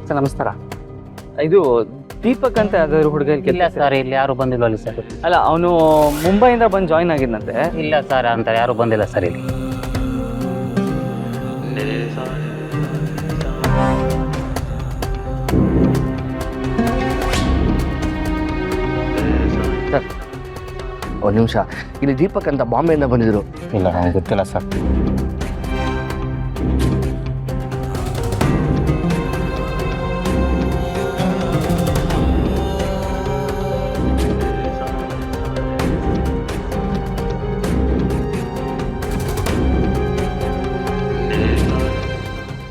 Sir ನಮಸ್ಕಾರ. ಇದು ದೀಪಕ್ ಅಂತ ಯಾವ್ದಾದ್ರು ಹುಡುಗ ಇಲ್ಲ ಸರ್, ಇಲ್ಲಿ ಯಾರು ಬಂದಿಲ್ಲ ಅಲ್ಲಿ ಸರ್. ಅಲ್ಲ, ಅವನು ಮುಂಬೈಯಿಂದ ಬಂದು ಜಾಯ್ನ್ ಆಗಿದ್ದಂತೆ. ಇಲ್ಲ ಸರ್, ಅಂತ ಯಾರು ಬಂದಿಲ್ಲ ಸರ್ ಇಲ್ಲಿ. ಸರ್ ಒಂದು ನಿಮಿಷ, ಇಲ್ಲಿ ದೀಪಕ್ ಅಂತ ಬಾಂಬೆಯಿಂದ ಬಂದಿದ್ರು. ಇಲ್ಲ, ನನಗೆ ಗೊತ್ತಿಲ್ಲ ಸರ್.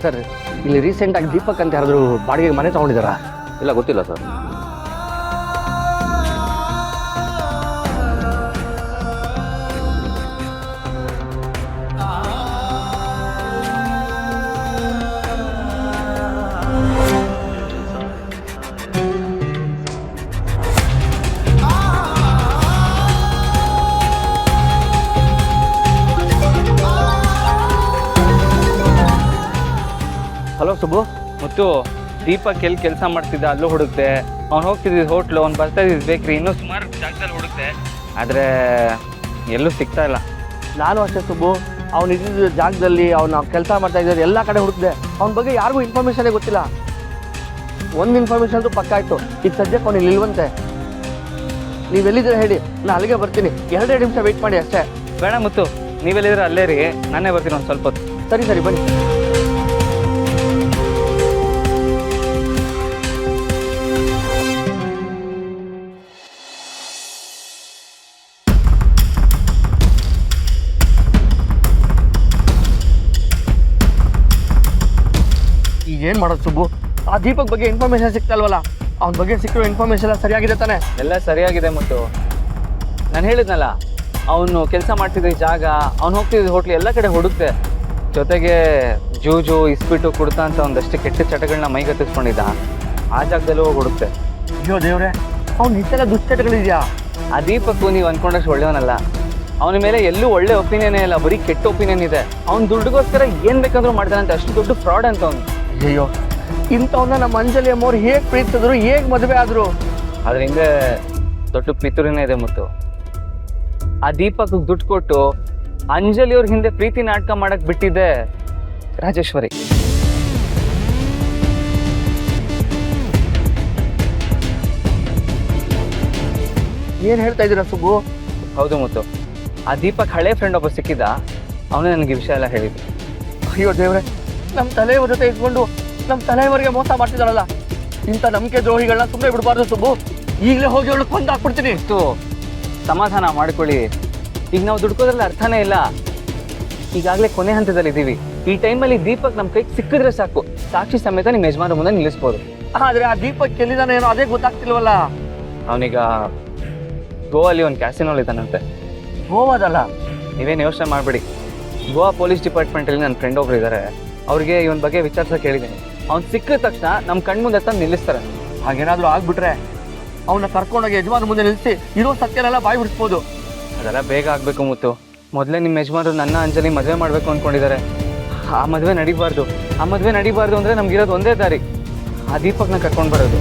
ಸರ್ ಇಲ್ಲಿ ರೀಸೆಂಟಾಗಿ ದೀಪಕ್ ಅಂತ ಯಾರಾದ್ರು ಬಾಡಿಗೆಗೆ ಮನೆ ತಗೊಂಡಿದ್ದಾರಾ? ಇಲ್ಲ, ಗೊತ್ತಿಲ್ಲ ಸರ್. ಹಲೋ ಸುಬ್ಬು. ಮತ್ತು ದೀಪಕ್ ಎಲ್ಲಿ ಕೆಲಸ ಮಾಡ್ತಿದ್ದ ಅಲ್ಲೂ ಹುಡುಕ್ತೆ, ಅವ್ನು ಹೋಗ್ತಿದ್ದ ಹೋಟ್ಲು, ಅವ್ನು ಬರ್ತಾ ಇದ್ದಿದ್ದು ಬೇಕ್ರಿ, ಇನ್ನೂ ಸುಮಾರು ಜಾಗದಲ್ಲಿ ಹುಡುಕ್ತೆ, ಆದರೆ ಎಲ್ಲೂ ಸಿಗ್ತಾ ಇಲ್ಲ. ನಾನು ಅಷ್ಟೇ ಸುಬ್ಬು, ಅವ್ನು ಇದ್ದಿದ್ದ ಜಾಗದಲ್ಲಿ ಅವ್ನು ಕೆಲಸ ಮಾಡ್ತಾ ಇದ್ದಾರೆ ಎಲ್ಲ ಕಡೆ ಹುಡುಕ್ದೆ. ಅವ್ನ ಬಗ್ಗೆ ಯಾರಿಗೂ ಇನ್ಫಾರ್ಮೇಷನೇ ಗೊತ್ತಿಲ್ಲ. ಒಂದು ಇನ್ಫಾರ್ಮೇಷನ್ ಅಂತೂ ಪಕ್ಕ ಆಯಿತು, ಈಗ ಸದ್ಯಕ್ಕೆ ಅವ್ನು ಇಲ್ಲಿ ಇಲ್ವಂತೆ. ನೀವೆಲ್ಲಿದ್ರೆ ಹೇಳಿ, ನಾನು ಅಲ್ಲಿಗೆ ಬರ್ತೀನಿ. 2 ನಿಮಿಷ ವೆಯ್ಟ್ ಮಾಡಿ ಅಷ್ಟೇ. ಬೇಡ ಮುತ್ತು, ನೀವೆಲ್ಲಿದ್ರೆ ಅಲ್ಲೇ ರೀ, ನಾನೇ ಬರ್ತೀನಿ ಒಂದು ಸ್ವಲ್ಪ ಹೊತ್ತು. ಸರಿ ಸರಿ ಬನ್ನಿ. ಏನು ಮಾಡೋದು ಸುಬ್ಬು, ಆ ದೀಪಕ್ ಬಗ್ಗೆ ಇನ್ಫಾರ್ಮೇಷನ್ ಸಿಗ್ತಲ್ವಲ್ಲ. ಅವನ ಬಗ್ಗೆ ಸಿಕ್ಕಿರೋ ಇನ್ಫಾರ್ಮೇಷನ್ ಎಲ್ಲ ಸರಿಯಾಗಿದೆ ತಾನೆ? ಎಲ್ಲ ಸರಿಯಾಗಿದೆ ಮತ್ತು ನಾನು ಹೇಳಿದ್ನಲ್ಲ, ಅವನು ಕೆಲಸ ಮಾಡ್ತಿದ್ದ ಜಾಗ, ಅವ್ನು ಹೋಗ್ತಿದ್ದ ಹೋಟ್ಲು ಎಲ್ಲ ಕಡೆ ಹುಡುಕ್ತೆ. ಜೊತೆಗೆ ಜೂಜು, ಇಸ್ಪಿಟು, ಕುಡ್ತಾ ಅಂತ ಒಂದಷ್ಟು ಕೆಟ್ಟ ಚಟಗಳನ್ನ ಮೈಗತ್ತಿಸ್ಕೊಂಡಿದ್ದ. ಆ ಜಾಗದಲ್ಲೂ ಹೋಗಿ ಹುಡುಕ್ತೆ. ಅಯ್ಯೋ ದೇವ್ರೆ, ಅವ್ನು ಇಷ್ಟೆಲ್ಲ ದುಶ್ಚಟಗಳಿದೆಯಾ? ಆ ದೀಪಕ್ ನೀವು ಅಂದ್ಕೊಂಡಷ್ಟು ಒಳ್ಳೆಯವನಲ್ಲ. ಅವನ ಮೇಲೆ ಎಲ್ಲೂ ಒಳ್ಳೆ ಒಪಿನಿಯನೇ ಇಲ್ಲ, ಬರೀ ಕೆಟ್ಟ ಒಪಿನಿಯನ್ ಇದೆ. ಅವ್ನು ದುಡ್ಡುಗೋಸ್ಕರ ಏನು ಬೇಕಾದ್ರೂ ಮಾಡ್ತಾನಂತೆ, ಅಷ್ಟು ದೊಡ್ಡ ಫ್ರಾಡ್ ಅಂತ ಅವನು. ಅಯ್ಯೋ, ಇಂಥವನ್ನ ನಮ್ಮ ಅಂಜಲಿ ಅಮ್ಮವ್ರು ಹೇಗೆ ಪ್ರೀತಿಸಿದ್ರು, ಹೇಗೆ ಮದುವೆ ಆದರು? ಅದ್ರ ಹಿಂದೆ ದೊಡ್ಡ ಪಿತೂರಿನೇ ಇದೆ ಮುತ್ತು. ಆ ದೀಪಕ್ ದುಡ್ಡು ಕೊಟ್ಟು ಅಂಜಲಿ ಅವ್ರ ಹಿಂದೆ ಪ್ರೀತಿ ನಾಟಕ ಮಾಡಕ್ ಬಿಟ್ಟಿದ್ದೆ ರಾಜೇಶ್ವರಿ. ಏನು ಹೇಳ್ತಾ ಇದ್ದೀರಾ ಸುಬ್ಬು? ಹೌದು ಮುತ್ತು, ಆ ದೀಪಕ್ ಹಳೆ ಫ್ರೆಂಡ್ ಒಬ್ಬ ಸಿಕ್ಕಿದ್ದ, ಅವನೇ ನನಗೆ ವಿಷಯ ಎಲ್ಲ ಹೇಳಿದ್ದು. ಅಯ್ಯೋ ದೇವ್ರೆ, ನಮ್ಮ ತಲೆಯವ್ರ ಜೊತೆ ಇಟ್ಕೊಂಡು ನಮ್ಮ ತಲೆಯವರಿಗೆ ಮೋಸ ಮಾಡ್ತಿದ್ದಾರಲ್ಲ. ಇಂಥ ನಂಬಿಕೆ ದ್ರೋಹಿಗಳನ್ನ ಸುಮ್ಮನೆ ಬಿಡಬಾರ್ದು ಸುಬ್ಬು. ಈಗಲೇ ಹೋಗಿ ಅವಳು ಕೊಂದು ಹಾಕ್ಬಿಡ್ತೀನಿ. ಇಷ್ಟು ಸಮಾಧಾನ ಮಾಡ್ಕೊಳ್ಳಿ. ಈಗ ನಾವು ದುಡ್ಕೋದ್ರಲ್ಲಿ ಅರ್ಥನೇ ಇಲ್ಲ. ಈಗಾಗಲೇ ಕೊನೆ ಹಂತದಲ್ಲಿ ಇದ್ದೀವಿ. ಈ ಟೈಮಲ್ಲಿ ದೀಪಕ್ ನಮ್ಮ ಕೈಗೆ ಸಿಕ್ಕಿದ್ರೆ ಸಾಕು, ಸಾಕ್ಷಿ ಸಮೇತ ನಿಮ್ಮ ಯಜಮಾನ ಮುಂದೆ ನಿಲ್ಲಿಸ್ಬೋದು. ಆದರೆ ಆ ದೀಪಕ್ ಎಲ್ಲಿದ್ದಾನೆ ಏನೋ ಅದೇ ಗೊತ್ತಾಗ್ತಿಲ್ವಲ್ಲ. ಅವನೀಗ ಗೋವಲ್ಲಿ ಒಂದು ಕ್ಯಾಸಿನೋಲ್ ಇದ್ದಾನಂತೆ. ಗೋವಾದಲ್ಲ? ನೀವೇನು ಯೋಚನೆ ಮಾಡಬೇಡಿ. ಗೋವಾ ಪೊಲೀಸ್ ಡಿಪಾರ್ಟ್ಮೆಂಟಲ್ಲಿ ನನ್ನ ಫ್ರೆಂಡ್ ಒಬ್ರು ಇದ್ದಾರೆ, ಅವ್ರಿಗೆ ಇವನ ಬಗ್ಗೆ ವಿಚಾರಿಸೋಕೆ ಹೇಳಿದ್ದೀನಿ. ಅವ್ನು ಸಿಕ್ಕಿದ ತಕ್ಷಣ ನಮ್ಮ ಕಣ್ಮುಂದೆ ತಂದು ನಿಲ್ಲಿಸ್ತಾರೆ. ಹಾಗೇನಾದರೂ ಆಗ್ಬಿಟ್ರೆ ಅವನ್ನ ಕರ್ಕೊಂಡೋಗಿ ಯಜಮಾನ ಮುಂದೆ ನಿಲ್ಲಿಸಿ ಇರೋ ಸತ್ಯನೆಲ್ಲ ಬಾಯಿ ಬಿಡಿಸ್ಬೋದು. ಅದೆಲ್ಲ ಬೇಗ ಆಗಬೇಕು ಮುತ್ತು. ಮೊದಲೇ ನಿಮ್ಮ ಯಜಮಾನರು ನನ್ನ ಅಂಜಲಿ ಮದುವೆ ಮಾಡಬೇಕು ಅಂದ್ಕೊಂಡಿದ್ದಾರೆ. ಆ ಮದುವೆ ನಡಿಬಾರ್ದು ಅಂದರೆ ನಮಗಿರೋದು ಒಂದೇ ದಾರಿ, ಆ ದೀಪಕ್ನ ಕರ್ಕೊಂಡು ಬರೋದು.